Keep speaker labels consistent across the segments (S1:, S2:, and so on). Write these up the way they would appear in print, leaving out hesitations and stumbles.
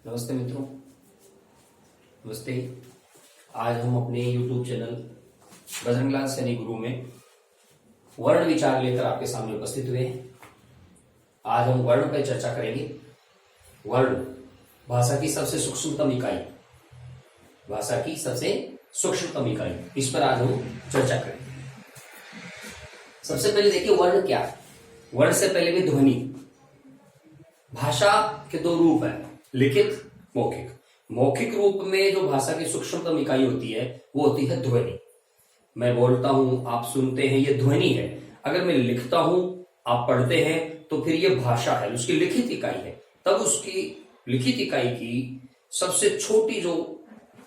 S1: नमस्ते मित्रों। नमस्ते। आज हम अपने YouTube चैनल बजरंगलाल सैनी गुरु में वर्ण विचार लेकर आपके सामने उपस्थित हुए हैं। आज हम वर्ण पर चर्चा करेंगे। वर्ण भाषा की सबसे सूक्ष्मतम इकाई, भाषा की सबसे सूक्ष्मतम इकाई, इस पर आज हम चर्चा करेंगे। सबसे पहले देखिए वर्ण क्या है। वर्ण से पहले भी ध्वनि। भाषा के दो रूप है, लिखित, मौखिक। मौखिक रूप में जो भाषा की सूक्ष्मतम इकाई होती है वो होती है ध्वनि। मैं बोलता हूं, आप सुनते हैं, ये ध्वनि है। अगर मैं लिखता हूं, आप पढ़ते हैं, तो फिर ये भाषा है, उसकी लिखित इकाई है। तब उसकी लिखित इकाई की सबसे छोटी जो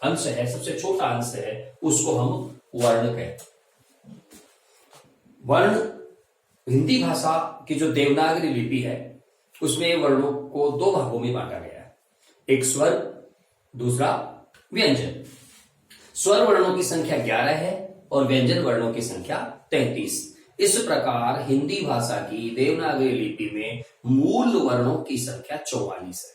S1: अंश है, सबसे छोटा अंश है, उसको हम वर्ण कहते हैं। वर्ण हिंदी भाषा की जो देवनागरी लिपि है उसमें वर्णों को दो भागों में बांटा गया है, एक स्वर, दूसरा व्यंजन। स्वर वर्णों की संख्या 11 है और व्यंजन वर्णों की संख्या 33। इस प्रकार हिंदी भाषा की देवनागरी लिपि में मूल वर्णों की संख्या 44 है।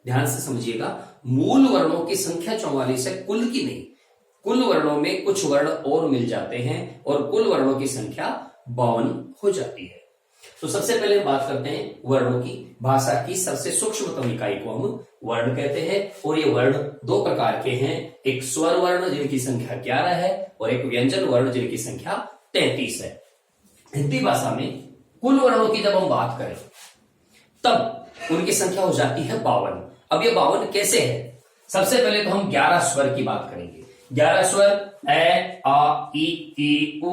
S1: ध्यान से समझिएगा, मूल वर्णों की संख्या 44 है, कुल की नहीं। कुल वर्णों में कुछ वर्ण और मिल जाते हैं और कुल वर्णों की संख्या 52 हो जाती है। तो सबसे पहले बात करते हैं वर्णों की। भाषा की सबसे सूक्ष्मतम इकाई को हम वर्ण कहते हैं और ये वर्ण दो प्रकार के हैं, एक स्वर वर्ण जिनकी संख्या 11 है और एक व्यंजन वर्ण जिनकी संख्या 33 है। हिंदी भाषा में कुल वर्णों की जब हम बात करें तब उनकी संख्या हो जाती है 52। अब ये 52 कैसे है? सबसे पहले तो हम 11 स्वर की बात करेंगे। 11 स्वर ए, आ, ई, उ,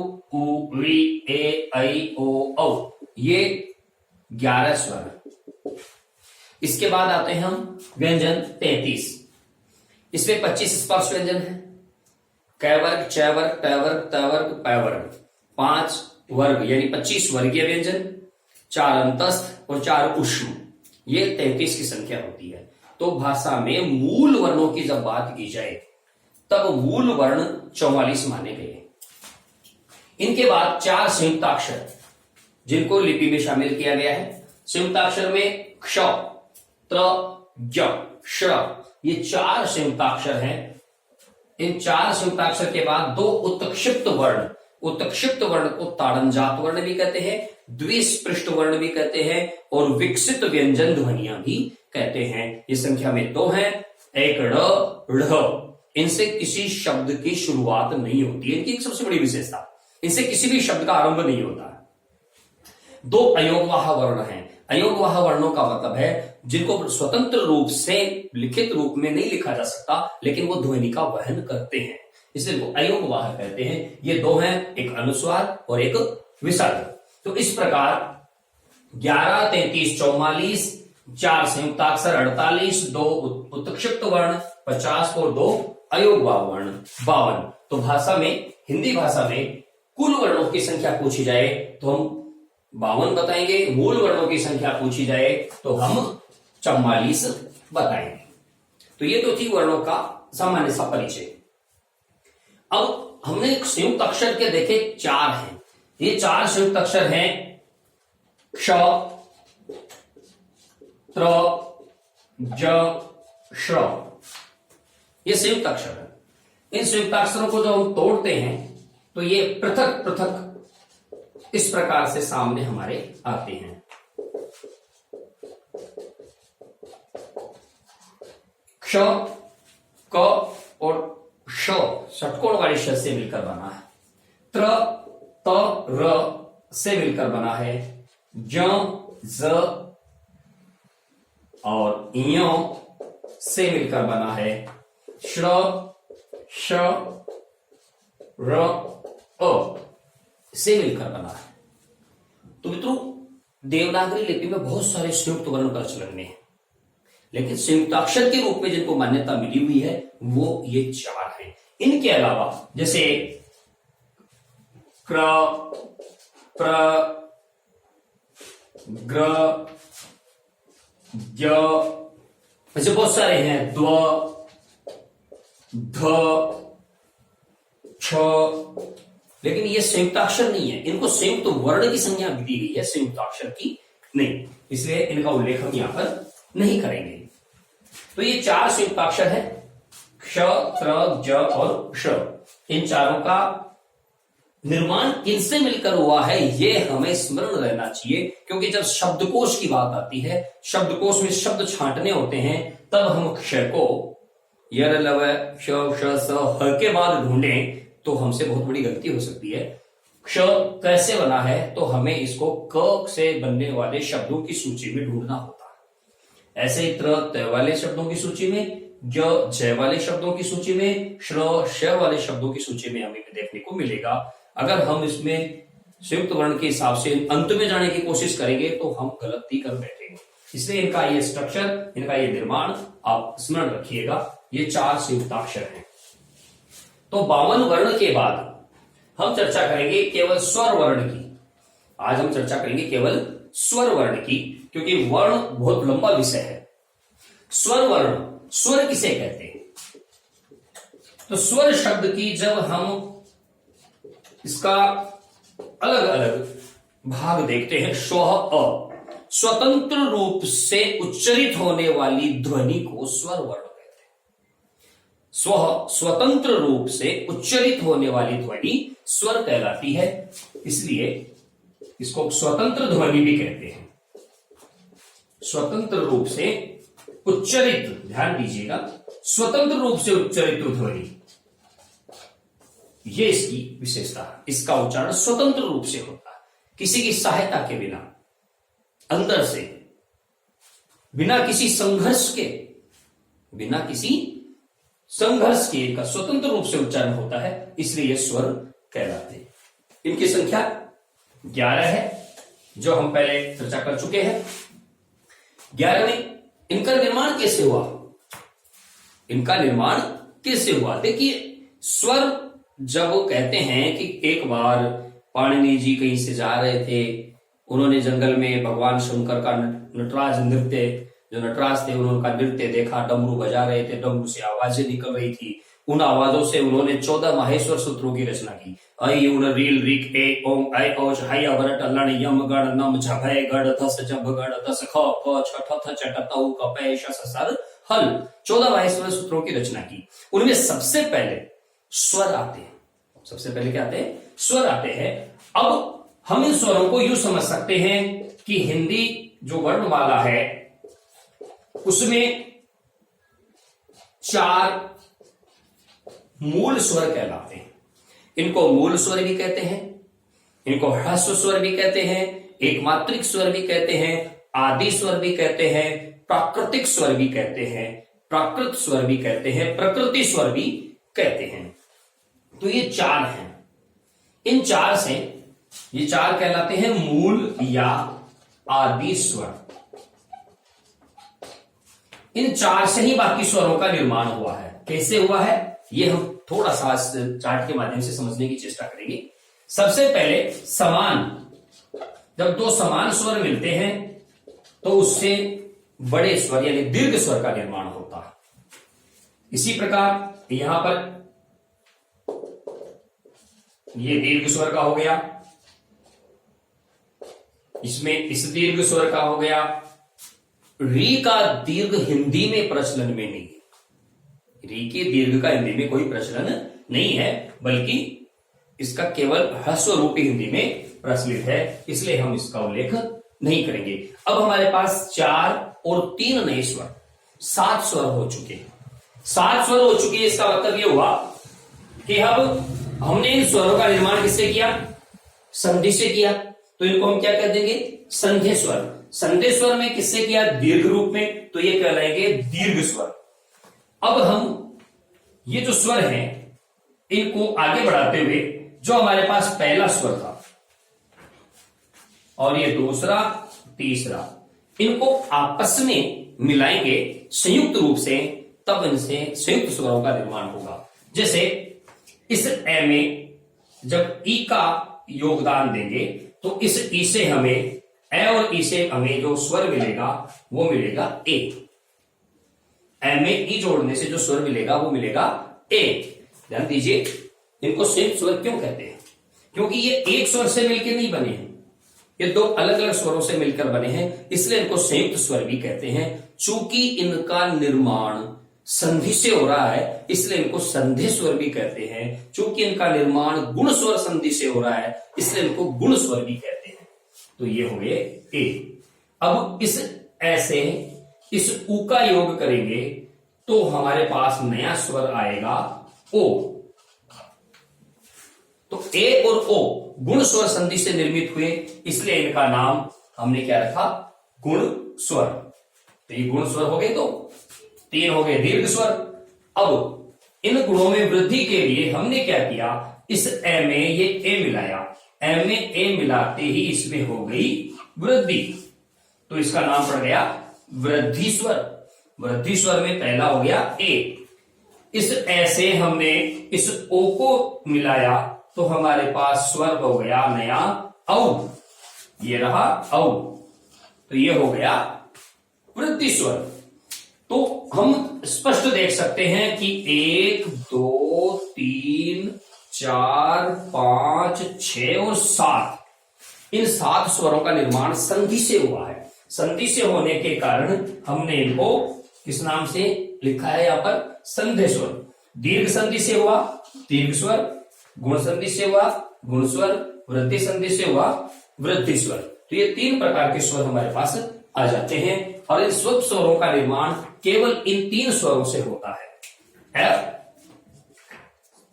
S1: री, ए, ऐ, ओ, औ, ये 11 स्वर। इसके बाद आते हैं हम व्यंजन 33। इसमें 25 स्पर्श व्यंजन है, कै वर्ग, च वर्ग, ट वर्ग, त वर्ग, पै वर्ग। 5 वर्ग यानी 25 वर्गीय व्यंजन, 4 अंतस्थ और 4 ऊष्म, ये 33 की संख्या होती है। तो भाषा में मूल वर्णों की जब बात की जाए तब मूल वर्ण 44 माने गए। इनके बाद 4 संयुक्ताक्षर जिनको लिपि में शामिल किया गया है। संयुक्ताक्षर में क्ष, त्र, ज, श, ये 4 संयुक्ताक्षर हैं। इन 4 संयुक्ताक्षर के बाद 2 उत्क्षिप्त वर्ण, उत्क्षिप्त वर्ण को ताड़नजात वर्ण भी कहते हैं, द्विस्पृष्ट वर्ण भी कहते हैं और विकसित व्यंजन ध्वनियां भी कहते हैं। ये संख्या में 2 हैं, एक ढ़। इनसे किसी शब्द की शुरुआत नहीं होती है, इनकी एक सबसे बड़ी विशेषता, इनसे किसी भी शब्द का आरंभ नहीं होता। 2 अयोगवाह वर्ण हैं। अयोगवाह वर्णों का मतलब है जिनको स्वतंत्र रूप से लिखित रूप में नहीं लिखा जा सकता लेकिन वो ध्वनि का वहन करते हैं, इसलिए वो अयोगवाह कहते हैं। ये 2 हैं, एक अनुस्वार और एक विसर्ग। तो इस प्रकार 11, 33, 44, 4 संयुक्ताक्षर 48, 2 उत्क्षिप्त वर्ण 50 और 2 अयोगवाह वर्ण 52। तो भाषा में, हिंदी भाषा में कुल वर्णों की संख्या पूछी जाए तो हम 52 बताएंगे, मूल वर्णों की संख्या पूछी जाए तो हम 44 बताएंगे। तो ये तो थी वर्णों का सामान्य सा परिचय। अब हमने एक संयुक्त अक्षर के देखे 4 हैं। ये 4 संयुक्त अक्षर हैं क्ष, त्र, ज, श्र, ये संयुक्त अक्षर है। इन संयुक्त अक्षरों को जब हम तोड़ते हैं तो ये पृथक पृथक इस प्रकार से सामने हमारे आते हैं। क्ष, क और श षटकोण वाली श से मिलकर बना है। त्र, त, र से मिलकर बना है। ज, ज और य से मिलकर बना है। श्र, श, र, अ से मिलकर बना है। तो मित्रों, देवनागरी लिपि में बहुत सारे संयुक्त वर्ण प्रचलन में है, लेकिन संयुक्ताक्षर के रूप में जिनको मान्यता मिली हुई है वो ये 4 हैं। इनके अलावा जैसे क्र, प्र, ग्र, ज, ऐसे बहुत सारे हैं, द्व, ध, छ, लेकिन ये संयुक्ताक्षर नहीं है। इनको संयुक्त वर्ण की संज्ञा दी गई है, संयुक्ताक्षर की नहीं, इसलिए इनका उल्लेख हम यहां पर नहीं करेंगे। तो ये 4 संयुक्ताक्षर है, क्ष, त्र, ज और श। इन चारों का निर्माण किनसे मिलकर हुआ है ये हमें स्मरण रहना चाहिए, क्योंकि जब शब्दकोश की बात आती है, शब्दकोश में शब्द छांटने होते हैं, तब हम क्ष को यर लव श श स ह के बाद ढूंढें तो हमसे बहुत बड़ी गलती हो सकती है। क्ष कैसे बना है, तो हमें इसको क से बनने वाले शब्दों की सूची में ढूंढना होता है। ऐसे ही त्र त वाले शब्दों की सूची में, ज जय वाले शब्दों की सूची में, श्र श वाले शब्दों की सूची में हमें देखने को मिलेगा। अगर हम इसमें संयुक्त वर्ण के हिसाब से अंत में जाने की कोशिश करेंगे तो हम गलती कर बैठेंगे। इसलिए इनका ये स्ट्रक्चर, इनका ये निर्माण आप स्मरण रखिएगा। ये 4 संयुक्ताक्षर हैं। तो 52 वर्ण के बाद हम चर्चा करेंगे केवल स्वर वर्ण की। आज हम चर्चा करेंगे केवल स्वर वर्ण की, क्योंकि वर्ण बहुत लंबा विषय है। स्वर वर्ण, स्वर किसे कहते हैं? तो स्वर शब्द की जब हम इसका अलग अलग भाग देखते हैं, स्व अ, स्वतंत्र रूप से उच्चरित होने वाली ध्वनि को स्वर वर्ण कहते हैं। स्वतंत्र रूप से उच्चरित होने वाली ध्वनि स्वर कहलाती है, इसलिए इसको स्वतंत्र ध्वनि भी कहते हैं। स्वतंत्र रूप से उच्चरित, ध्यान दीजिएगा, स्वतंत्र रूप से उच्चरित ध्वनि, ये इसकी विशेषता है। इसका उच्चारण स्वतंत्र रूप से होता है, किसी की सहायता के बिना, अंदर से, बिना किसी संघर्ष के, बिना किसी संघर्ष के का स्वतंत्र रूप से उच्चारण होता है, इसलिए ये स्वर कहलाते हैं। इनकी संख्या 11 है, जो हम पहले चर्चा कर चुके हैं। 11 में इनका निर्माण कैसे हुआ? इनका निर्माण कैसे हुआ? देखिए, स्वर जब वो कहते हैं कि एक बार पाणिनि जी कहीं से जा रहे थे, उन्होंने जंगल में भगवान शंकर का नटराज नृत्य, जो नटराज थे उन्होंने नृत्य देखा, डमरू बजा रहे थे, डमरू से आवाजें निकल रही थी। उन आवाजों से उन्होंने 14 माहेश्वर सूत्रों की रचना की। ऐ उन रील रिक ए ओम ऐ औष हय वरट लण यम गण नम झभय गण धस जभ गण दस ख प छ ठ थ चट तौ कपय श सर हल, 14 माहेश्वर सूत्रों की रचना की। उनमें सबसे पहले स्वर आते हैं। सबसे पहले क्या आते हैं? स्वर आते हैं। अब हम इन स्वरों को यूं समझ सकते हैं कि हिंदी जो वर्णमाला है उसमें 4 मूल स्वर कहलाते हैं। इनको मूल स्वर भी कहते हैं, इनको ह्रस्व स्वर भी कहते हैं, एकमात्रिक स्वर भी कहते हैं, आदि स्वर भी कहते हैं, प्राकृतिक स्वर भी कहते हैं, प्राकृत स्वर भी कहते हैं, प्रकृति स्वर भी कहते हैं। तो ये 4 हैं। इन 4 से ये 4 कहलाते हैं मूल या आदि स्वर। इन 4 से ही बाकी स्वरों का निर्माण हुआ है। कैसे हुआ है ये हम थोड़ा सा चार्ट के माध्यम से समझने की चेष्टा करेंगे। सबसे पहले समान, जब 2 समान स्वर मिलते हैं तो उससे बड़े स्वर यानी दीर्घ स्वर का निर्माण होता है। इसी प्रकार यहां पर ये दीर्घ स्वर का हो गया, इसमें इस दीर्घ स्वर का हो गया। री का दीर्घ हिंदी में प्रचलन में नहीं है। री के दीर्घ का हिंदी में कोई प्रचलन नहीं है, बल्कि इसका केवल ह्रस्व रूप हिंदी में प्रचलित है, इसलिए हम इसका उल्लेख नहीं करेंगे। अब हमारे पास 4 और 3 नए स्वर, 7 स्वर हो चुके हैं। 7 स्वर हो चुके हैं, इसका मतलब यह हुआ कि अब हमने इन स्वरों का निर्माण किससे किया? संधि से किया। तो इनको हम क्या कह देंगे? संधि स्वर। संधि स्वर में किससे किया? दीर्घ रूप में, तो ये कहलाएंगे दीर्घ स्वर। अब हम ये जो स्वर हैं इनको आगे बढ़ाते हुए, जो हमारे पास पहला स्वर था और ये दूसरा, तीसरा, इनको आपस में मिलाएंगे संयुक्त रूप से, तब इनसे संयुक्त स्वरों का निर्माण होगा। जैसे इस ए में जब ई का योगदान देंगे तो इस ई से हमें, ए और ई से हमें जो स्वर मिलेगा वो मिलेगा ए। ए में ई जोड़ने से जो स्वर मिलेगा वो मिलेगा ए। ध्यान दीजिए, इनको संयुक्त स्वर क्यों कहते हैं? क्योंकि ये एक स्वर से मिलकर नहीं बने हैं, ये 2 अलग अलग स्वरों से मिलकर बने हैं, इसलिए इनको संयुक्त स्वर भी कहते हैं। चूंकि इनका निर्माण संधि से हो रहा है इसलिए इनको संधि स्वर भी कहते हैं। चूंकि इनका निर्माण गुण स्वर संधि से हो रहा है इसलिए इनको गुण स्वर भी कहते हैं। तो ये हो गए ए। अब इस ऐसे इस उ का योग करेंगे तो हमारे पास नया स्वर आएगा ओ। तो ए और ओ गुण स्वर संधि से निर्मित हुए इसलिए इनका नाम हमने क्या रखा, गुण स्वर। तो ये गुण स्वर हो गए। तो 3 हो गए दीर्घ स्वर। अब इन गुणों में वृद्धि के लिए हमने क्या किया, इस ए में ये ए मिलाया, ए में ए मिलाते ही इसमें हो गई वृद्धि, तो इसका नाम पड़ गया वृद्धि स्वर। वृद्धि स्वर में पहला हो गया ए। इस ए से हमने इस ओ को मिलाया तो हमारे पास स्वर हो गया नया औ। ये रहा औ, तो ये हो गया वृद्धि स्वर। तो हम स्पष्ट देख सकते हैं कि 1 2 3 4 5 6 और 7 इन 7 स्वरों का निर्माण संधि से हुआ है। संधि से होने के कारण हमने इनको किस नाम से लिखा है, यहां पर संधि स्वर। दीर्घ संधि से हुआ दीर्घ स्वर, गुण संधि से हुआ गुण स्वर, वृद्धि संधि से हुआ वृद्धि स्वर। तो ये 3 प्रकार के स्वर हमारे पास आ जाते हैं और इन स्व स्वरों का निर्माण केवल इन 3 स्वरों से होता है, एफ,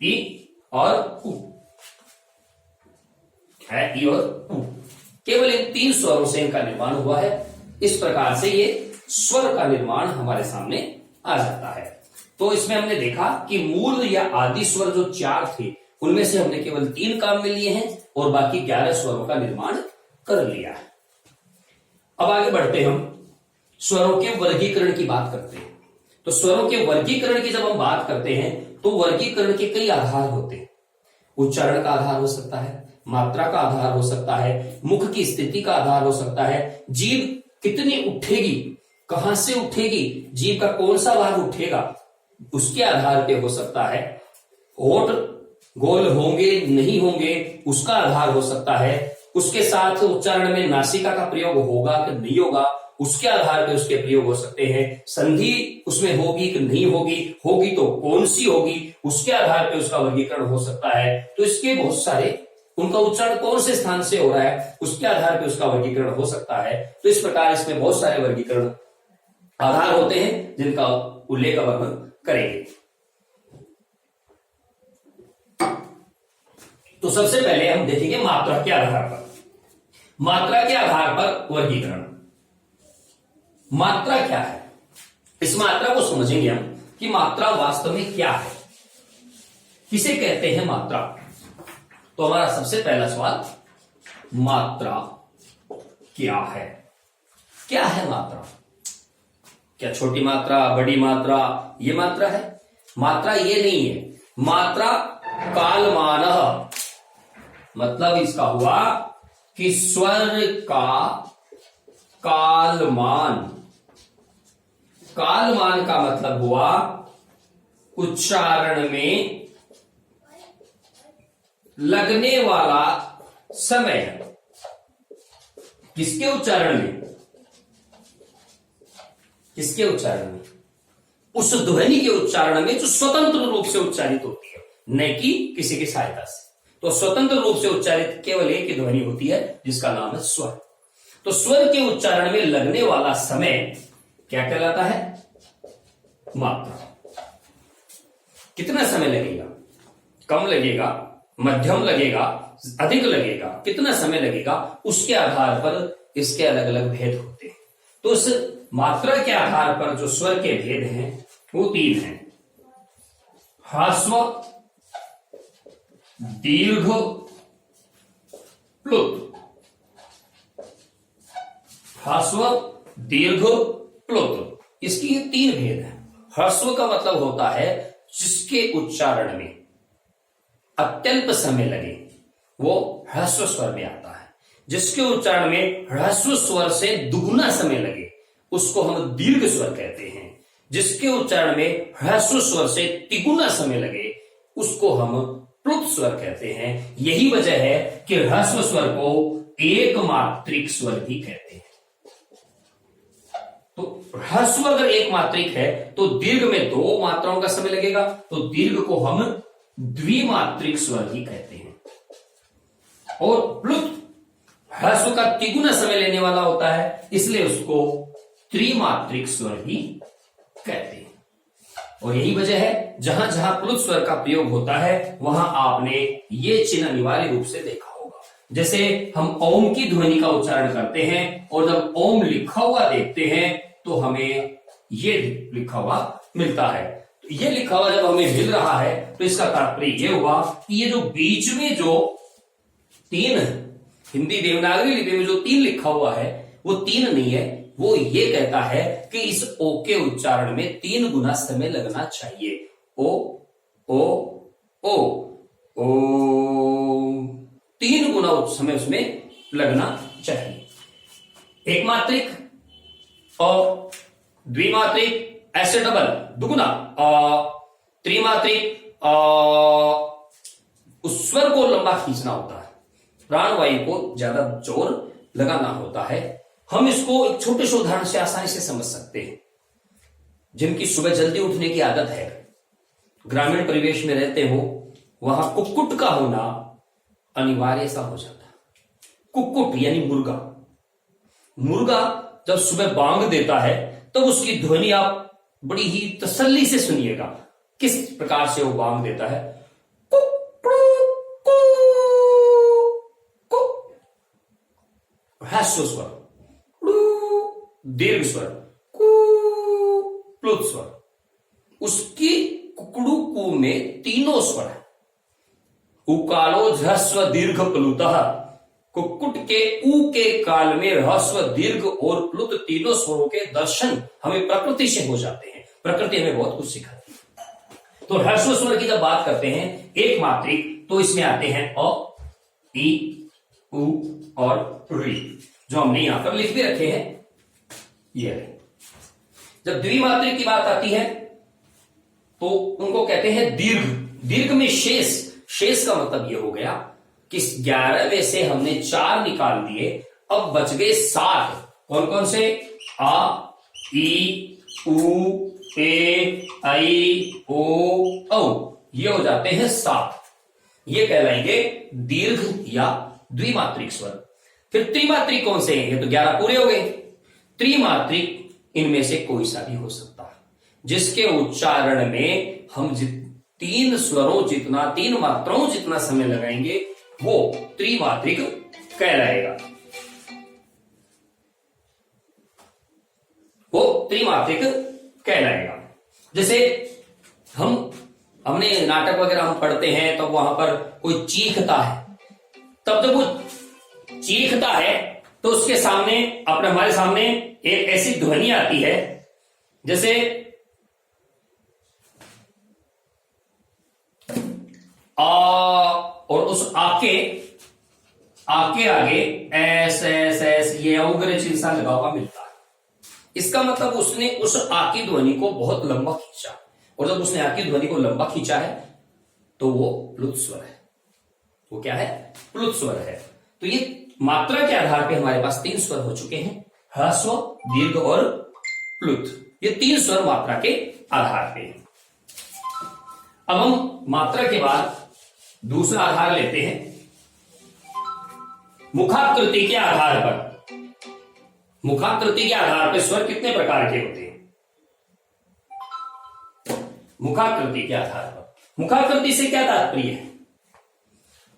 S1: ई और उ। है ई और उ, केवल इन 3 स्वरों से इनका निर्माण हुआ है। इस प्रकार से ये स्वर का निर्माण हमारे सामने आ जाता है। तो इसमें हमने देखा कि मूल या आदि स्वर जो 4 थे उनमें से हमने केवल 3 काम में लिए हैं और बाकी 11 स्वरों का निर्माण कर लिया है। अब आगे बढ़ते हम स्वरों के वर्गीकरण की बात करते हैं। तो स्वरों के वर्गीकरण की जब हम बात करते हैं तो वर्गीकरण के कई आधार होते हैं। उच्चारण का आधार हो सकता है, मात्रा का आधार हो सकता है, मुख की स्थिति का आधार हो सकता है, जीभ कितनी उठेगी, कहां से उठेगी, जीभ का कौन सा भाग उठेगा उसके आधार पे हो सकता है, होठ गोल होंगे नहीं होंगे उसका आधार हो सकता है, उसके साथ उच्चारण में नासिका का प्रयोग होगा कि नहीं होगा उसके आधार पे उसके प्रयोग हो सकते हैं, संधि उसमें होगी कि नहीं होगी, होगी तो कौन सी होगी उसके आधार पे उसका वर्गीकरण हो सकता है। तो इसके बहुत सारे, उनका उच्चारण कौन से स्थान से हो रहा है उसके आधार पे उसका वर्गीकरण हो सकता है। तो इस प्रकार इसमें बहुत सारे वर्गीकरण आधार होते हैं जिनका उल्लेख अब हम करेंगे। तो सबसे पहले हम देखेंगे मात्रा के आधार पर। मात्रा के आधार पर वर्गीकरण। मात्रा क्या है, इस मात्रा को समझेंगे हम कि मात्रा वास्तव में क्या है, किसे कहते हैं मात्रा। तो हमारा सबसे पहला सवाल, मात्रा क्या है। क्या है मात्रा? क्या छोटी मात्रा, बड़ी मात्रा, ये मात्रा है? मात्रा ये नहीं है। मात्रा कालमान, मतलब इसका हुआ कि स्वर का कालमान। कालमान का मतलब हुआ उच्चारण में लगने वाला समय। किसके उच्चारण में? किसके उच्चारण में? उस ध्वनि के उच्चारण में जो स्वतंत्र रूप से उच्चारित होती है, न कि किसी की सहायता से। तो स्वतंत्र रूप से उच्चारित केवल एक ही ध्वनि होती है जिसका नाम है स्वर। तो स्वर के उच्चारण में लगने वाला समय क्या कहलाता है? मात्रा। कितना समय लगेगा? कम लगेगा, मध्यम लगेगा, अधिक लगेगा, कितना समय लगेगा, उसके आधार पर इसके अलग अलग भेद होते हैं। तो उस मात्रा के आधार पर जो स्वर के भेद हैं वो 3 हैं। ह्रस्व, दीर्घ, प्लुत। ह्रस्व, दीर्घ, प्लुत, इसकी ये 3 भेद हैं। ह्रस्व का मतलब होता है जिसके उच्चारण में अत्यल्प समय लगे वो ह्रस्व स्वर में आता है। जिसके उच्चारण में ह्रस्व स्वर से दुगुना समय लगे उसको हम दीर्घ स्वर कहते हैं। जिसके उच्चारण में ह्रस्व स्वर से तिगुना समय लगे उसको हम प्लुत स्वर कहते हैं। यही वजह है कि ह्रस्व स्वर को एक मात्रिक स्वर भी कहते हैं। तो ह्रस्व अगर एक मात्रिक है तो दीर्घ में दो मात्राओं का समय लगेगा, तो दीर्घ को हम द्विमात्रिक स्वर ही कहते हैं। और प्लुत ह्रस्व का तिगुना समय लेने वाला होता है, इसलिए उसको त्रिमात्रिक स्वर ही कहते हैं। और यही वजह है जहां जहां प्लुत स्वर का प्रयोग होता है वहां आपने ये चिन्ह अनिवार्य रूप से देखा होगा। जैसे हम ओम की ध्वनि का उच्चारण करते हैं और जब ओम लिखा हुआ देखते हैं तो हमें ये लिखा हुआ मिलता है। तो ये लिखा हुआ जब हमें मिल रहा है तो इसका तात्पर्य ये हुआ कि ये जो बीच में जो तीन, हिंदी देवनागरी लिपि में जो तीन लिखा हुआ है वो तीन नहीं है, वो ये कहता है कि इस ओ के उच्चारण में 3 गुना समय लगना चाहिए। ओ ओ ओ ओ 3 गुना समय उसमें लगना चाहिए। एक मात्रिक और द्विमात्रिक ऐसे डबल दुगुना, त्रिमात्रिक उस स्वर को लंबा खींचना होता है, प्राणवायु को ज्यादा जोर लगाना होता है। हम इसको एक छोटे से उदाहरण से आसानी से समझ सकते हैं। जिनकी सुबह जल्दी उठने की आदत है, ग्रामीण परिवेश में रहते हो, वहां कुक्कुट का होना अनिवार्य सा हो जाता है। कुक्कुट यानी मुर्गा, मुर्गा जब सुबह बांग देता है तो उसकी ध्वनि आप बड़ी ही तसल्ली से सुनिएगा। किस प्रकार से वो बांग देता है, ह्रस्व स्वर, दीर्घ स्वर, प्लुत स्वर। उसकी कुकड़ू कु में तीनों स्वर है। उकालो ह्रस्व दीर्घ प्लुतः, कुक्कुट के ऊ के काल में ह्रस्व दीर्घ और प्लुत तीनों स्वरों के दर्शन हमें प्रकृति से हो जाते हैं। प्रकृति हमें बहुत कुछ सिखाती है। तो ह्रस्व स्वर की जब बात करते हैं एक मात्रिक, तो इसमें आते हैं अ, ई, उ और री, जो हमने यहां पर लिख भी रखे हैं। ये जब द्विमात्रिक की बात आती है तो उनको कहते हैं दीर्घ। दीर्घ में शेष, शेष का मतलब ये हो गया कि 11 में से हमने 4 निकाल दिए, अब बच गए 7। कौन कौन से, आ, ई, उ, ए, आई, ओ, औ, ये हो जाते हैं 7। ये कहलाएंगे दीर्घ या द्विमात्रिक स्वर। फिर त्रिमात्रिक कौन से हैं, ये तो 11 पूरे हो गए। त्रिमात्रिक इनमें से कोई सा भी हो सकता है, जिसके उच्चारण में हम 3 स्वरों जितना, 3 मात्राओं जितना समय लगाएंगे वो त्रिमात्रिक कहलाएगा। वो त्रिमात्रिक कहलाएगा। जैसे हमने नाटक वगैरह हम पढ़ते हैं तो वहां पर कोई चीखता है, तब जब वो चीखता है तो उसके सामने, अपने हमारे सामने एक ऐसी ध्वनि आती है जैसे आ, और उस आके आगे एस एस एस ये उग्र चिंसा लगा हुआ मिलता है। इसका मतलब उसने उस आ की ध्वनि को बहुत लंबा खींचा, और जब उसने आ की ध्वनि को लंबा खींचा है तो वो प्लुत स्वर है। वो क्या है, प्लुत स्वर है। तो ये मात्रा के आधार पे हमारे पास 3 स्वर हो चुके हैं, ह्रस्व, दीर्घ और प्लुत। ये 3 स्वर मात्रा के आधार पे हैं। अब हम मात्रा के बाद दूसरा आधार लेते हैं मुखाकृति के आधार पर। मुखाकृति के आधार पर स्वर कितने प्रकार के होते हैं? मुखाकृति के आधार पर, मुखाकृति से क्या तात्पर्य है?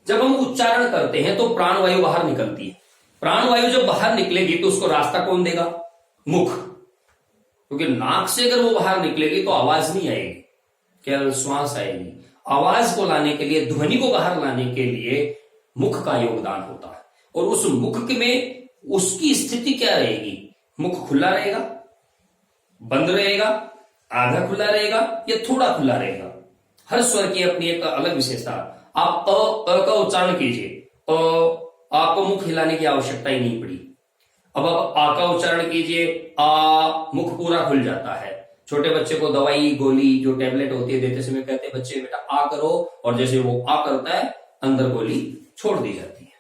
S1: जब हम उच्चारण करते हैं तो प्राणवायु बाहर निकलती है। प्राणवायु जब बाहर निकलेगी तो उसको रास्ता कौन देगा? मुख। क्योंकि नाक से अगर वो बाहर निकलेगी तो आवाज नहीं आएगी, केवल श्वास आएगी। आवाज को लाने के लिए, ध्वनि को बाहर लाने के लिए मुख का योगदान होता है। और उस मुख में उसकी स्थिति क्या रहेगी? मुख खुला रहेगा, बंद रहेगा, आधा खुला रहेगा या थोड़ा खुला रहेगा। हर स्वर की अपनी एक अलग विशेषता। आप अ का उच्चारण कीजिए, आपको मुख हिलाने की आवश्यकता ही नहीं पड़ी। अब आप आ का उच्चारण कीजिए, आ, मुख पूरा खुल जाता है। छोटे बच्चे को दवाई गोली जो टेबलेट होती है देते समय कहते हैं बच्चे बेटा आ करो, और जैसे वो आ करता है अंदर गोली छोड़ दी जाती है।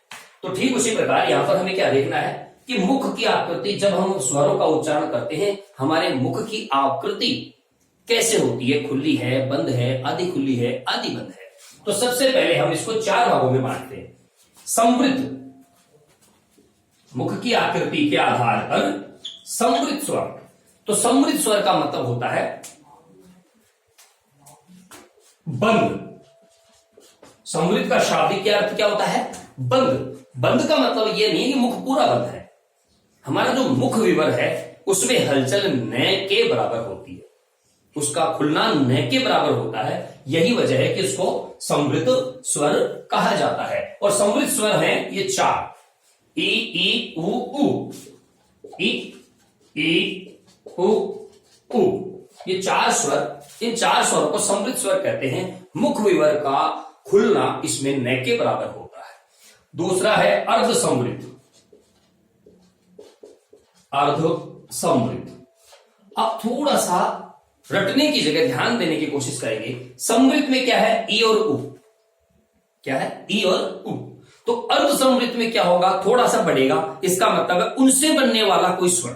S1: तो ठीक उसी प्रकार यहां पर हमें क्या देखना है कि मुख की आकृति, जब हम स्वरों का उच्चारण करते हैं हमारे मुख की आकृति कैसे होती है, खुली है, बंद है, आधी खुली है, आधी बंद है। तो सबसे पहले हम इसको 4 भागों में बांटते हैं। समृद्ध, मुख की आकृति के आधार पर समृद्ध स्वर। तो समृद्ध स्वर का मतलब होता है बंद। समृद्ध का शाब्दिक अर्थ क्या होता है? बंद। बंद का मतलब यह नहीं है कि मुख पूरा बंद है। हमारा जो मुख विवर है उसमें हलचल न के बराबर होती है, उसका खुलना न के बराबर होता है। यही वजह है कि उसको समृद्ध स्वर कहा जाता है। और समृद्ध स्वर है ये 4, ई ई उ उ, ई ई उ उ, ये 4 स्वर। इन 4 स्वरों को समृद्ध स्वर कहते हैं। मुख विवर का खुलना इसमें न के बराबर होता है। दूसरा है अर्ध समृद्ध। अर्ध समृद्ध, अब थोड़ा सा रटने की जगह ध्यान देने की कोशिश करेंगे। समृद्ध में क्या है? ई और उ। क्या है? ई और उ। तो अर्ध समृद्ध में क्या होगा? थोड़ा सा बढ़ेगा। इसका मतलब है उनसे बनने वाला कोई स्वर।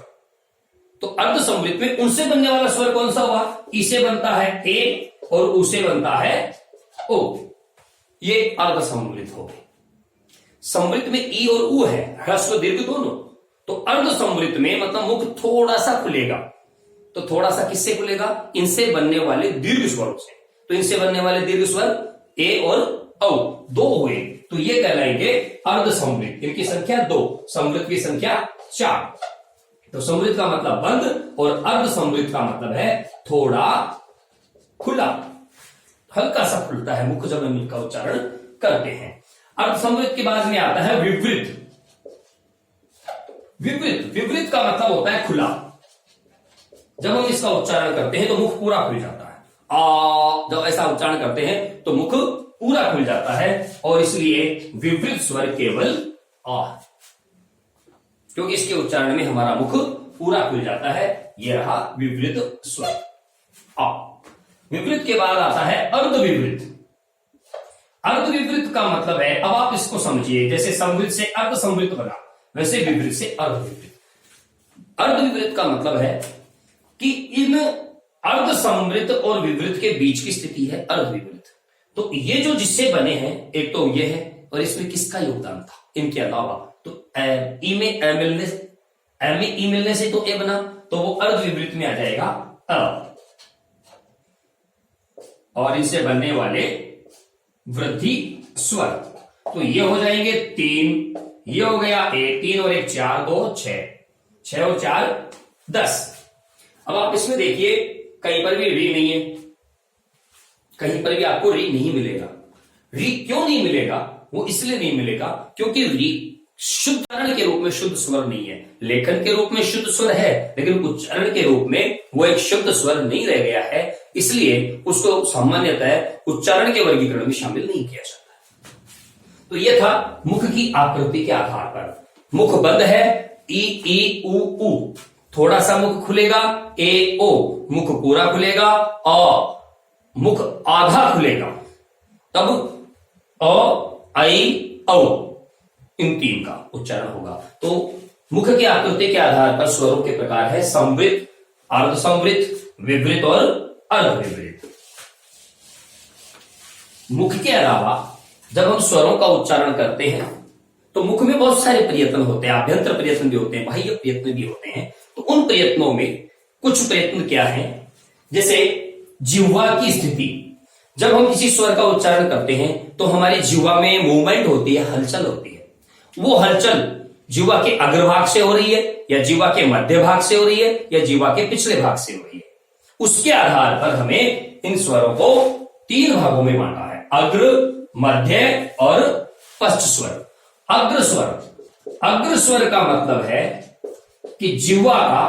S1: तो अर्ध समृद्ध में उनसे बनने वाला स्वर कौन सा हुआ? ई से बनता है ए और उ से बनता है ओ। ये अर्ध समृद्ध हो गए। समृद्ध में ई और उ है, ह्रस्व दीर्घ दोनों। तो अर्ध समृद्ध में मतलब मुख थोड़ा सा खुलेगा। तो थोड़ा सा किससे खुलेगा? इनसे बनने वाले दीर्घ स्वरों से। तो इनसे बनने वाले दीर्घ स्वर ए और औ 2 हुए, तो ये कहलाएंगे अर्ध समृद्ध। इनकी संख्या 2, समृद्ध की संख्या 4। तो समृद्ध का मतलब बंद और अर्ध समृद्ध का मतलब है थोड़ा खुला, हल्का सा खुलता है मुख जब हम इनका उच्चारण करते हैं। अर्ध समृद्ध के बाद में आता है विवृत। विवृत का मतलब होता है खुला। जब हम इसका उच्चारण करते हैं तो मुख पूरा खुल जाता है। जब ऐसा उच्चारण करते हैं तो मुख पूरा खुल जाता है और इसलिए विवृत स्वर केवल आ, क्योंकि इसके उच्चारण में हमारा मुख पूरा खुल जाता है। यह रहा विवृत स्वर आ। विवृत के बाद आता है अर्धविवृत। अर्धविवृत का मतलब है, अब आप इसको समझिए, जैसे समृद्ध से अर्ध समृद्ध बना वैसे विवृत से अर्धविवृत। अर्धविवृत का मतलब है कि इन अर्ध समृद्ध और विवृत के बीच की स्थिति है अर्धविवृत। तो ये जो जिससे बने हैं, एक तो ये है और इसमें किसका योगदान था इनके अलावा? तो ई में ए मिलने से, ए में ई मिलने से तो ए बना, तो वो अर्धविवृत में आ जाएगा अ। और इनसे बनने वाले वृद्धि स्वर, तो ये हो जाएंगे 3, ये हो गया 1, 3 और 1 4, 2 6, 6 और 4 10। अब आप इसमें देखिए कहीं पर भी री नहीं है, कहीं पर भी आपको री नहीं मिलेगा। री क्यों नहीं मिलेगा? वो इसलिए नहीं मिलेगा क्योंकि री शुद्धारण के रूप में शुद्ध स्वर नहीं है। लेखन के रूप में शुद्ध स्वर है, लेकिन उच्चारण के रूप में वो एक शुद्ध स्वर नहीं रह गया है, इसलिए उसको सामान्यतः उच्चारण के वर्गीकरण में शामिल नहीं किया जाता। तो ये था मुख की आकृति के आधार पर। मुख बंद है, ई ई उ उ, थोड़ा सा मुख खुलेगा, ए ओ, मुख पूरा खुलेगा, अ, मुख आधा खुलेगा, तब अ आई औ, इन 3 का उच्चारण होगा। तो मुख की आकृति के आधार पर स्वरों के प्रकार है समृद्ध, अर्ध समृद्ध, विवृत और अर्धविवृत। मुख के अलावा जब हम स्वरों का उच्चारण करते हैं तो मुख में बहुत सारे प्रयत्न होते हैं, आभ्यंतर प्रयत्न भी होते हैं, बाह्य प्रयत्न भी होते हैं। तो उन प्रयत्नों में कुछ प्रयत्न क्या है? जैसे जिह्वा की स्थिति। जब हम किसी स्वर का उच्चारण करते हैं तो हमारी जिह्वा में मूवमेंट होती है, हलचल होती है। वो हलचल जिह्वा के अग्रभाग से हो रही है या जिह्वा के मध्य भाग से हो रही है या जिह्वा के पिछले भाग से हो रही है। उसके आधार पर हमें इन स्वरों को 3 भागों में बांटा है, अग्र, मध्य और पश्च स्वर। अग्र स्वर, अग्र स्वर का मतलब है कि जिह्वा का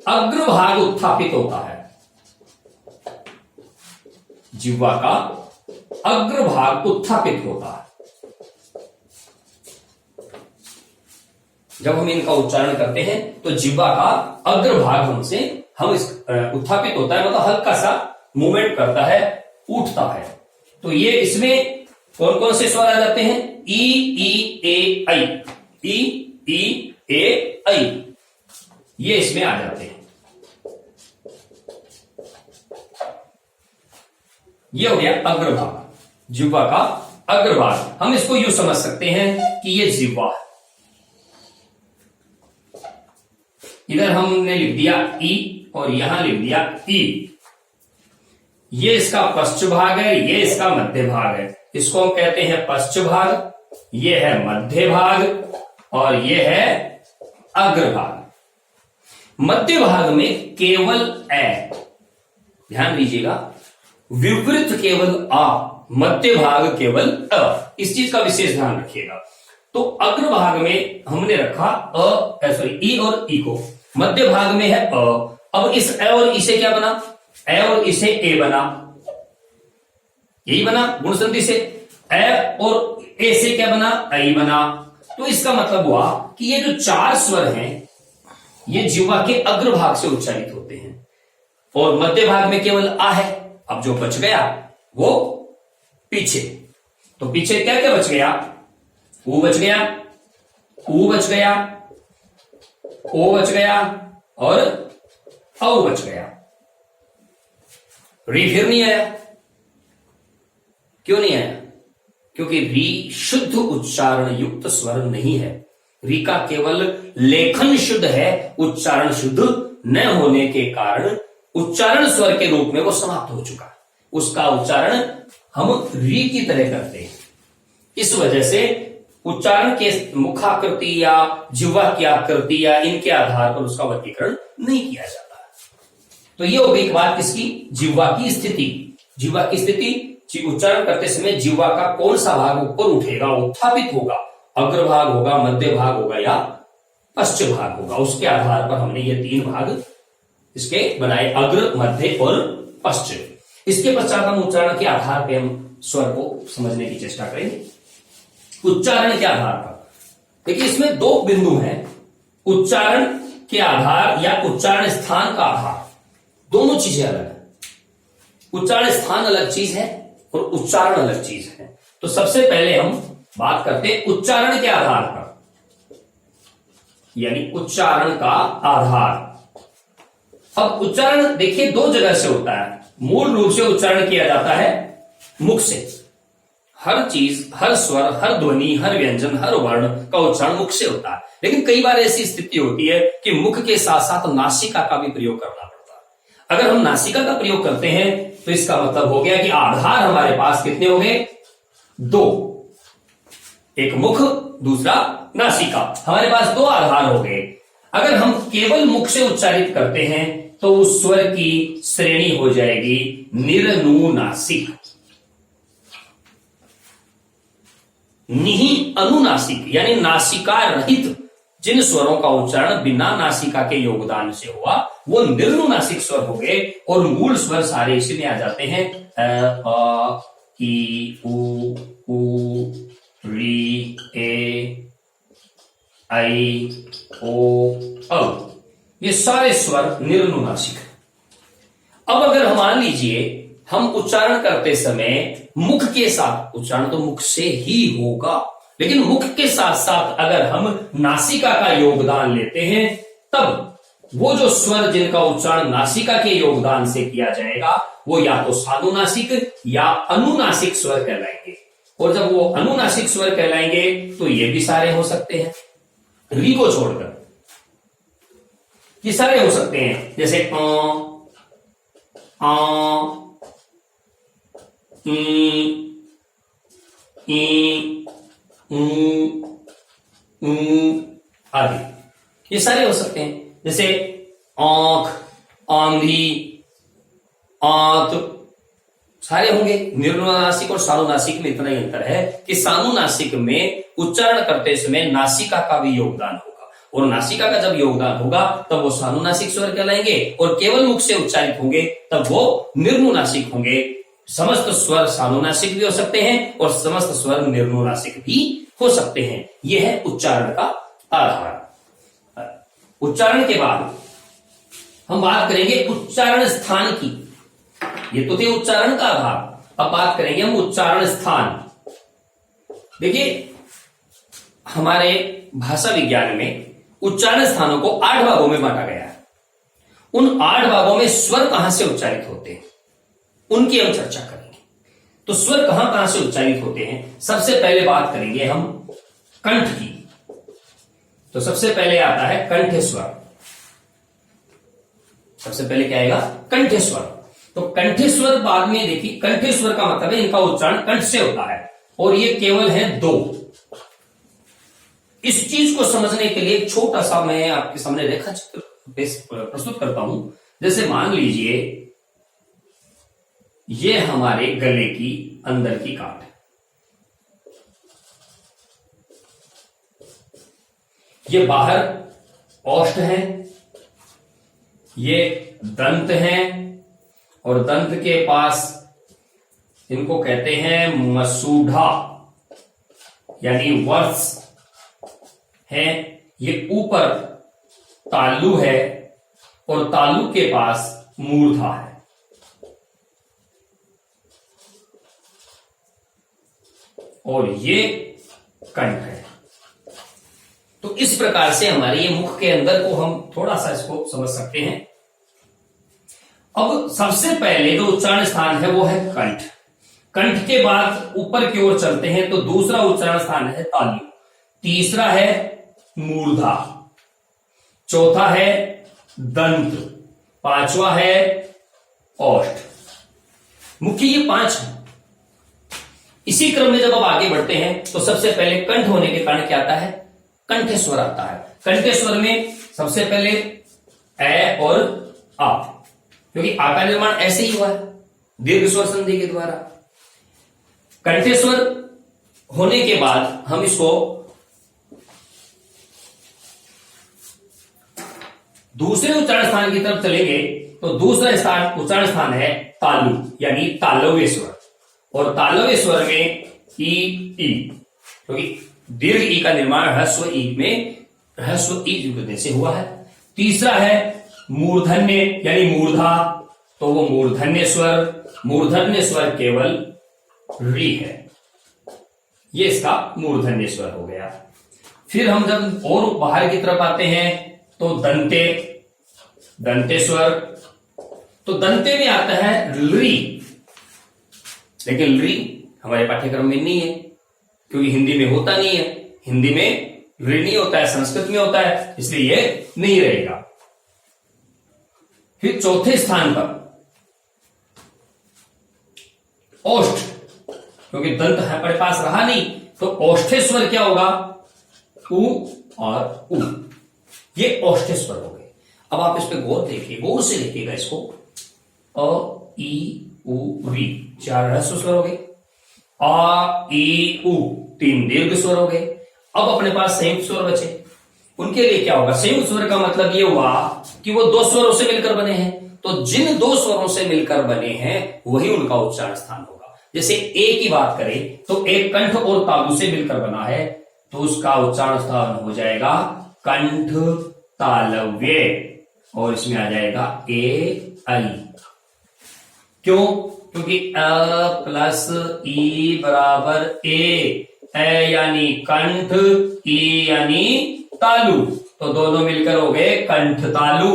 S1: अग्रभाग उत्थापित होता है। जिह्वा का अग्रभाग उत्थापित होता है। जब हम इनका उच्चारण करते हैं तो जिह्वा का अग्रभाग हम उत्थापित होता है, मतलब हल्का सा मूवमेंट करता है, उठता है। तो ये इसमें कौन कौन से स्वर आ जाते हैं? ई ई ए आई, ई ई ए आई, ये इसमें आ जाते हैं। ये हो गया अग्रभाग, जिह्वा का अग्रभाग। हम इसको यूं समझ सकते हैं कि ये जिह्वा है। इधर हमने लिख दिया ई और यहां लिख दिया ई। ये इसका पश्च भाग है, ये इसका मध्य भाग है। इसको हम कहते हैं पश्च भाग, ये है मध्य भाग और ये है अग्रभाग। मध्य भाग में केवल ए, ध्यान दीजिएगा, विवृत केवल आ, मध्य भाग केवल अ, इस चीज का विशेष ध्यान रखिएगा। तो अग्रभाग में हमने रखा सॉरी ई और ई को, मध्य भाग में है अ। अब इस ए और ई से क्या बना? ए और ई से ए बना, यही बना गुण संधि से। ए और ए से क्या बना? ऐ बना। तो इसका मतलब हुआ कि ये जो चार स्वर हैं ये जिह्वा के अग्रभाग से उच्चारित होते हैं और मध्य भाग में केवल आ है। अब जो बच गया वो पीछे, तो पीछे क्या क्या बच गया? ऊ बच गया, ऊ बच गया, ओ बच गया और औ बच गया। री फिर नहीं आया। क्यों नहीं आया? क्योंकि री शुद्ध उच्चारण युक्त स्वर नहीं है। री का केवल लेखन शुद्ध है, उच्चारण शुद्ध न होने के कारण उच्चारण स्वर के रूप में वो समाप्त हो चुका। उसका उच्चारण हम री की तरह करते हैं। इस वजह से उच्चारण के मुखाकृति या जिह्वा की आकृति या इनके आधार पर उसका वर्गीकरण नहीं किया जाता। तो ये हो गई बात किसकी? जिह्वा की स्थिति। जिह्वा की स्थिति, उच्चारण करते समय जिह्वा का कौन सा भाग ऊपर उठेगा, उत्थापित होगा, अग्रभाग होगा, मध्य भाग होगा या पश्च भाग होगा, उसके आधार पर हमने ये तीन भाग इसके बनाए, अग्र, मध्य और पश्च। इसके पश्चात हम उच्चारण के आधार पर हम स्वर को समझने की चेष्टा करेंगे। उच्चारण के आधार पर देखिए, इसमें दो बिंदु हैं, उच्चारण के आधार या उच्चारण स्थान का आधार। दोनों चीजें अलग है। उच्चारण स्थान अलग चीज है और उच्चारण अलग चीज है। तो सबसे पहले हम बात करते हैं उच्चारण के आधार पर, यानी उच्चारण का आधार। अब उच्चारण देखिए दो जगह से होता है। मूल रूप से उच्चारण किया जाता है मुख से। हर चीज, हर स्वर, हर ध्वनि, हर व्यंजन, हर वर्ण का उच्चारण मुख से होता है। लेकिन कई बार ऐसी स्थिति होती है कि मुख के साथ साथ नासिका का भी प्रयोग करना पड़ता है। अगर हम नासिका का प्रयोग करते हैं तो इसका मतलब हो गया कि आधार हमारे पास कितने हो गए? दो, एक मुख, दूसरा नासिका। हमारे पास दो आधार हो गए। अगर हम केवल मुख से उच्चारित करते हैं तो उस स्वर की श्रेणी हो जाएगी निर्नुनासिक, निहि अनुनासिक, यानी नासिका रहित। जिन स्वरों का उच्चारण बिना नासिका के योगदान से हुआ वो निर्नुनासिक स्वर हो गए और मूल स्वर सारे इसी में आ जाते हैं। अ, ई, उ, री, ए, आई, ओ, औ, ये सारे स्वर निर्नुनासिक। अब अगर हम मान लीजिए हम उच्चारण करते समय मुख के साथ, उच्चारण तो मुख से ही होगा, लेकिन मुख के साथ साथ अगर हम नासिका का योगदान लेते हैं तब वो जो स्वर जिनका उच्चारण नासिका के योगदान से किया जाएगा वो या तो सानुनासिक या अनुनासिक स्वर कहलाएंगे। और जब वो अनुनासिक स्वर कहलाएंगे तो ये भी सारे हो सकते हैं, री को छोड़कर ये सारे हो सकते हैं। जैसे आदि, ये सारे हो सकते हैं। जैसे आंख, आंधी, आंत, सारे होंगे। निर्नुनासिक और सानुनासिक में इतना ही अंतर है कि सानुनासिक में उच्चारण करते समय नासिका का भी योगदान होगा और नासिका का जब योगदान होगा तब वो सानुनासिक स्वर कहलाएंगे और केवल मुख से उच्चारित होंगे तब वो निर्नुनासिक होंगे। समस्त स्वर सानुनासिक भी हो सकते हैं और समस्त स्वर निर्नुनासिक भी हो सकते हैं। यह है उच्चारण का आधार। उच्चारण के बाद हम बात करेंगे उच्चारण स्थान की। ये तो थे उच्चारण का आधार। अब बात करेंगे हम उच्चारण स्थान। देखिए, हमारे भाषा विज्ञान में उच्चारण स्थानों को 8 भागों में बांटा गया है। उन 8 भागों में स्वर कहां से उच्चारित होते हैं उनकी हम चर्चा करेंगे। तो स्वर कहां कहां से उच्चारित होते हैं, सबसे पहले बात करेंगे हम कंठ की। तो सबसे पहले आता है कंठस्वर। सबसे पहले क्या आएगा, कंठस्वर। तो कंठस्वर बाद में देखिए, कंठस्वर का मतलब है इनका उच्चारण कंठ से होता है और ये केवल है 2। इस चीज को समझने के लिए एक छोटा सा मैं आपके सामने रेखा चित्र प्रस्तुत करता हूं। जैसे मान लीजिए ये हमारे गले की अंदर की काट है, ये बाहर ओष्ठ है, ये दंत है और दंत के पास इनको कहते हैं मसूढ़ा यानी वर्ष है। ये ऊपर तालु है और तालु के पास मूर्धा है। और ये कंठ है। तो इस प्रकार से हमारे ये मुख के अंदर को हम थोड़ा सा इसको समझ सकते हैं। अब सबसे पहले जो उच्चारण स्थान है वो है कंठ। कंठ के बाद ऊपर की ओर चलते हैं तो दूसरा उच्चारण स्थान है तालु, तीसरा है मूर्धा, चौथा है दंत, पांचवा है ओष्ठ। मुख्य ये 5 है। इसी क्रम में जब आप आगे बढ़ते हैं तो सबसे पहले कंठ होने के कारण क्या आता है, कंठस्वर आता है। कंठस्वर में सबसे पहले ए और आ, क्योंकि आ का निर्माण ऐसे ही हुआ है दीर्घ स्वर संधि के द्वारा। कंठस्वर होने के बाद हम इसको दूसरे उच्चारण स्थान की तरफ चलेंगे तो दूसरा स्थान उच्चारण स्थान है तालु यानी तालव्य स्वर। और तालव्य स्वर में ई, क्योंकि दीर्घ ई का निर्माण ह्रस्व ई में ह्रस्व ई जुड़ने से हुआ है। तीसरा है मूर्धन्य यानी मूर्धा, तो वो मूर्धन्य स्वर, मूर्धन्य स्वर केवल री है, ये इसका मूर्धन्य स्वर हो गया। फिर हम जब और बाहर की तरफ आते हैं तो दंते, दंते स्वर। तो दंते में आता है री, लेकिन री हमारे पाठ्यक्रम में नहीं है क्योंकि हिंदी में होता नहीं है। हिंदी में री नहीं होता है, संस्कृत में होता है, इसलिए ये नहीं रहेगा। फिर चौथे स्थान पर ओष्ठ, क्योंकि दंत हमारे पास रहा नहीं तो ओष्ठेश्वर क्या होगा, उ और उ, ये ओष्ठेश्वर हो गए। अब आप इस पे गौर देखिए, गौर से देखिएगा इसको। अ ई उ री 4 ह्रस्व स्वर हो गए, आ ई उ 3 दीर्घ स्वर हो गए। अब अपने पास संयुक्त स्वर बचे, उनके लिए क्या होगा, संयुक्त स्वर का मतलब ये हुआ कि वो 2 स्वरों से मिलकर बने हैं। तो जिन 2 स्वरों से मिलकर बने हैं वही उनका उच्चारण स्थान होगा। जैसे ए की बात करें तो एक कंठ और तालु से मिलकर बना है तो उसका उच्चारण स्थान हो जाएगा कंठ तालव्य, और इसमें आ जाएगा ए आई। क्यों, क्योंकि अ प्लस ई बराबर ए यानी कंठ, ई यानी तालु, तो दोनों मिलकर हो गए कंठ तालु।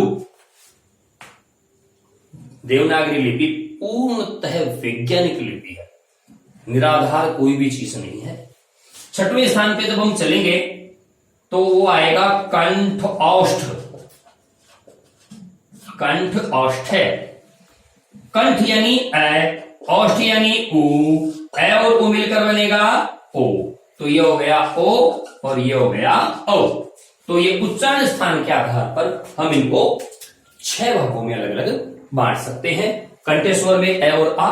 S1: देवनागरी लिपि पूर्णतः वैज्ञानिक लिपि है, निराधार कोई भी चीज नहीं है। 6वें स्थान पे जब हम चलेंगे तो वो आएगा कंठ औष्ठ। कंठ औष्ठ है, कंठ यानी ए, औष्ठ यानी उ, ए और उ मिलकर बनेगा ओ, तो ये हो गया ओ और ये हो गया औ। तो ये उच्चारण स्थान के आधार पर हम इनको 6 भागों में अलग अलग बांट सकते हैं। कंठस्वर में ए और आ,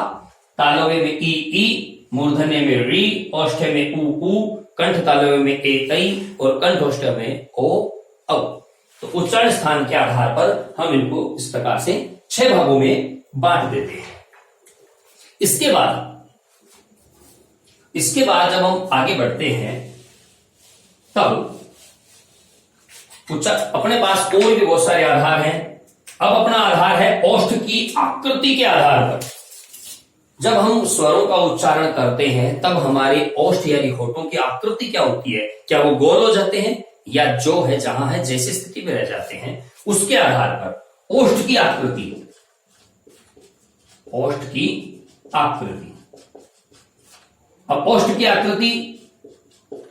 S1: तालव्य में ई, मूर्धन्य में री, औष्ठ्य में उ, कंठ तालव्य में ए ऐ और कंठोष्ठ में ओ औ। तो उच्चारण स्थान के आधार पर हम इनको इस प्रकार से 6 भागों में बांट देते हैं। इसके बाद जब हम आगे बढ़ते हैं तब अपने पास और भी बहुत सारे आधार हैं। अब अपना आधार है ओष्ठ की आकृति के आधार पर। जब हम स्वरों का उच्चारण करते हैं तब हमारे ओष्ठ यानी होठों की आकृति क्या होती है? क्या वो गोल हो जाते हैं या जो है जहां है जैसी स्थिति में रह जाते हैं उसके आधार पर ओष्ठ की आकृति, ओष्ठ की आकृति। अब ओष्ठ की आकृति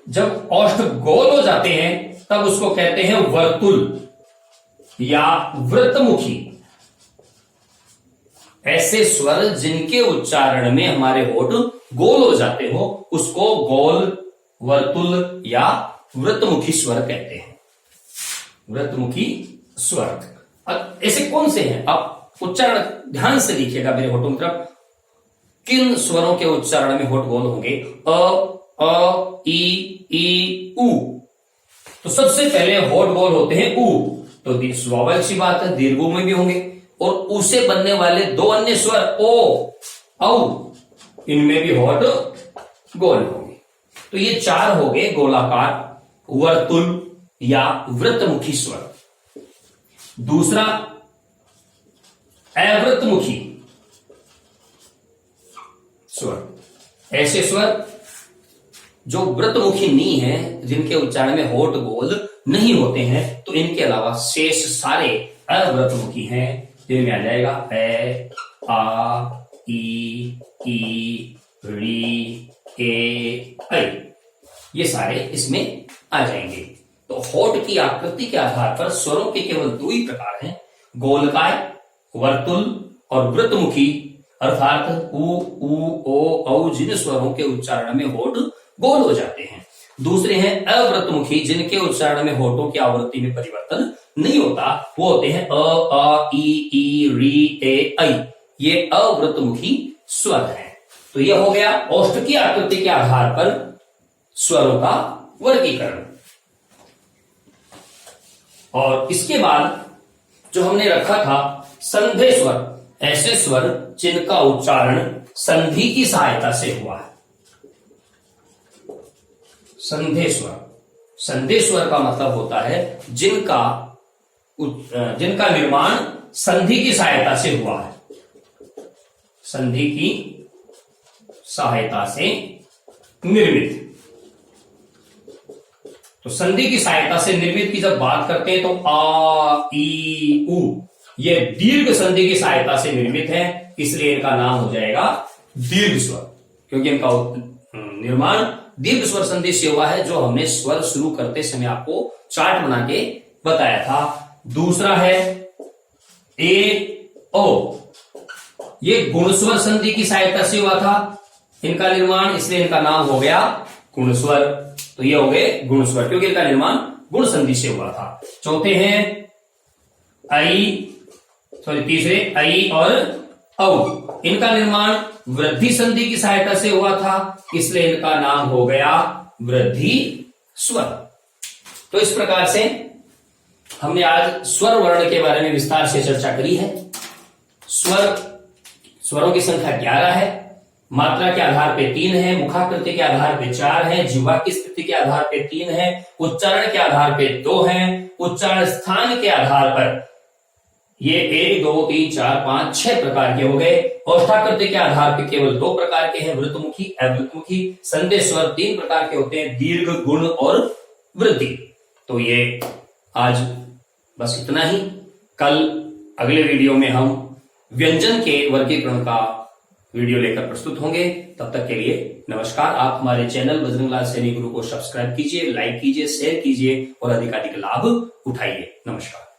S1: जब ओष्ठ गोल हो जाते हैं तब उसको कहते हैं वर्तुल या वृत्तमुखी। ऐसे स्वर जिनके उच्चारण में हमारे होठ गोल हो जाते हो उसको गोल, वर्तुल या वृत्तमुखी स्वर कहते हैं। वृत्तमुखी स्वर। अब ऐसे कौन से हैं? आप उच्चारण ध्यान से देखिएगा मेरे होठों की तरफ। किन स्वरों के उच्चारण में होठ गोल होंगे? अ, ई, उ। तो सबसे पहले होठ गोल होते हैं उ। तो स्वाभाविक सी बात है दीर्घ में भी होंगे। और उसे बनने वाले दो अन्य स्वर ओ, औ, इनमें भी होठ गोल होंगे। तो ये चार हो गए गोलाकार वर्तुल या वृत्तमुखी स्वर। दूसरा अवृत्तमुखी स्वर। ऐसे स्वर जो वृत्तमुखी नहीं है, जिनके उच्चारण में होठ गोल नहीं होते हैं, तो इनके अलावा शेष सारे अवृत्तमुखी हैं, जिनमें आ जाएगा ए, आ, ई, री, ए, ऐ। ये सारे इसमें आ जाएंगे। तो होठ की आकृति के आधार पर स्वरों के केवल दो ही प्रकार हैं, गोलकाय, वर्तुल और वृत्तमुखी, अर्थात उ, ओ, औ जिन स्वरों के उच्चारण में होठ गोल हो जाते हैं। दूसरे हैं अवृत्तमुखी, जिनके उच्चारण में होठों की आवृत्ति में परिवर्तन नहीं होता, वो होते हैं अ, आ, ई, री, ए, ऐ। ये अवृत्तमुखी स्वर हैं। तो यह हो गया ओष्ठ की आकृति के आधार पर स्वरों का वर्गीकरण। और इसके बाद जो हमने रखा था संधे स्वर, ऐसे स्वर जिनका उच्चारण संधि की सहायता से हुआ है। संधे स्वर, संधे स्वर का मतलब होता है जिनका निर्माण संधि की सहायता से हुआ है। संधि की सहायता से निर्मित। तो संधि की सहायता से निर्मित की जब बात करते हैं तो आ, ई, उ ये दीर्घ संधि की सहायता से निर्मित है, इसलिए इनका नाम हो जाएगा दीर्घ स्वर, क्योंकि इनका निर्माण दीर्घ स्वर संधि से हुआ है, जो हमने स्वर शुरू करते समय आपको चार्ट बना के बताया था। दूसरा है ए, ओ, ये गुण स्वर संधि की सहायता से हुआ था इनका निर्माण, इसलिए इनका नाम हो गया गुण स्वर। तो ये हो गए गुण स्वर, क्योंकि इनका निर्माण गुण संधि से हुआ था। चौथे हैं तीसरे ऐ और औ, इनका निर्माण वृद्धि संधि की सहायता से हुआ था, इसलिए इनका नाम हो गया वृद्धि स्वर। तो इस प्रकार से हमने आज स्वर वर्ण के बारे में विस्तार से चर्चा करी है। स्वरों की संख्या 11 है, मात्रा के आधार पे 3 है, मुखाकृति के आधार पे 4 है, जिह्वा की स्थिति के आधार पे 3 है, उच्चारण के आधार पे 2 है, उच्चारण स्थान के आधार पर ये 1, 2, 3, 4, 5, 6 प्रकार के हो गए। ओष्ठाकृति के आधार पे केवल 2 प्रकार के हैं, वृत्तमुखी, अवृत्तमुखी। संधे स्वर 3 प्रकार के होते हैं, दीर्घ, गुण और वृद्धि। तो ये आज बस इतना ही। कल अगले वीडियो में हम व्यंजन के वर्गीकरण का वीडियो लेकर प्रस्तुत होंगे। तब तक के लिए नमस्कार। आप हमारे चैनल बजरंग लाल सैनी गुरु को सब्सक्राइब कीजिए, लाइक कीजिए, शेयर कीजिए और अधिकाधिक लाभ उठाइए। नमस्कार।